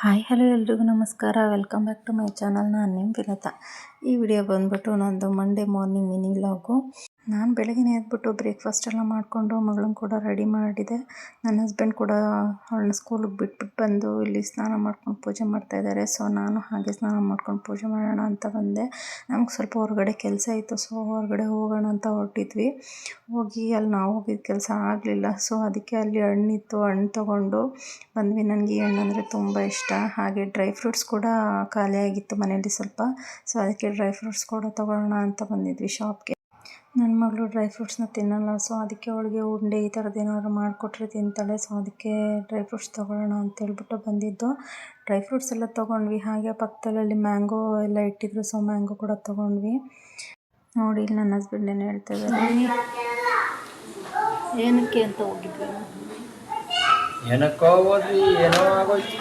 Hi hello ಎಲ್ರಿಗೂ ನಮಸ್ಕಾರ. Welcome back to my channel. ನಾನು ನಿಮ್ಮ ವಿನತಾ. ಈ ವಿಡಿಯೋ ಬಂದ್ಬಿಟ್ಟು ನಂದು ಮಂಡೇ ಮಾರ್ನಿಂಗ್ ಮಿನಿ ವ್ಲಾಗು. ನಾನು ಬೆಳಗ್ಗೆ ಎದ್ಬಿಟ್ಟು ಬ್ರೇಕ್ಫಾಸ್ಟ್ ಎಲ್ಲ ಮಾಡಿಕೊಂಡು ಮಗಳನ್ನ ಕೂಡ ರೆಡಿ ಮಾಡಿದೆ. ನನ್ನ ಹಸ್ಬೆಂಡ್ ಕೂಡ ಅವಳನ್ನ ಸ್ಕೂಲಿಗೆ ಬಿಟ್ಬಿಟ್ಟು ಬಂದು ಇಲ್ಲಿ ಸ್ನಾನ ಮಾಡ್ಕೊಂಡು ಪೂಜೆ ಮಾಡ್ತಾಯಿದ್ದಾರೆ. ಸೊ ನಾನು ಹಾಗೆ ಸ್ನಾನ ಮಾಡ್ಕೊಂಡು ಪೂಜೆ ಮಾಡೋಣ ಅಂತ ಬಂದೆ. ನಮ್ಗೆ ಸ್ವಲ್ಪ ಹೊರಗಡೆ ಕೆಲಸ ಇತ್ತು, ಸೊ ಹೊರಗಡೆ ಹೋಗೋಣ ಅಂತ ಹೊರಟಿದ್ವಿ. ಹೋಗಿ ಅಲ್ಲಿ ನಾವು ಹೋಗಿದ್ದ ಕೆಲಸ ಆಗಲಿಲ್ಲ. ಸೊ ಅದಕ್ಕೆ ಅಲ್ಲಿ ಹಣ್ಣಿತ್ತು, ಹಣ್ಣು ತೊಗೊಂಡು ಬಂದ್ವಿ. ನನಗೆ ಈ ಹಣ್ಣು ಅಂದರೆ ತುಂಬ ಇಷ್ಟ. ಹಾಗೆ ಡ್ರೈ ಫ್ರೂಟ್ಸ್ ಕೂಡ ಖಾಲಿಯಾಗಿತ್ತು ಮನೆಯಲ್ಲಿ ಸ್ವಲ್ಪ. ಸೊ ಅದಕ್ಕೆ ಡ್ರೈ ಫ್ರೂಟ್ಸ್ ಕೂಡ ತೊಗೊಳ್ಳೋಣ ಅಂತ ಬಂದಿದ್ವಿ ಶಾಪ್ಗೆ. ನನ್ನ ಮಗಳು ಡ್ರೈ ಫ್ರೂಟ್ಸ್ನ ತಿನ್ನಲ್ಲ. ಸೊ ಅದಕ್ಕೆ ಅವಳಿಗೆ ಉಂಡೆ ಈ ಥರದ್ದು ಏನಾದ್ರು ಮಾಡಿಕೊಟ್ರೆ ತಿಂತಾಳೆ. ಸೊ ಅದಕ್ಕೆ ಡ್ರೈ ಫ್ರೂಟ್ಸ್ ತೊಗೊಳ್ಳೋಣ ಅಂತೇಳ್ಬಿಟ್ಟು ಬಂದಿದ್ದು. ಡ್ರೈ ಫ್ರೂಟ್ಸ್ ಎಲ್ಲ ತೊಗೊಂಡ್ವಿ. ಹಾಗೆ ಪಕ್ಕದಲ್ಲಿ ಮ್ಯಾಂಗೋ ಎಲ್ಲ ಇಟ್ಟಿದ್ರು. ಸೊ ಮ್ಯಾಂಗೋ ಕೂಡ ತೊಗೊಂಡ್ವಿ. ನೋಡಿ ಇಲ್ಲಿ ನನ್ನ ಹಸ್ಬೆಂಡ್ ಏನು ಹೇಳ್ತಾ ಇದ್ದಾರೆ, ಏನಕ್ಕೆ ಅಂತ ಹೋಗಿದ್ವಿ. ಏನಕ್ಕೋ ಹೋದ್ವಿ, ಏನೋ ಆಗೋಯ್ತು.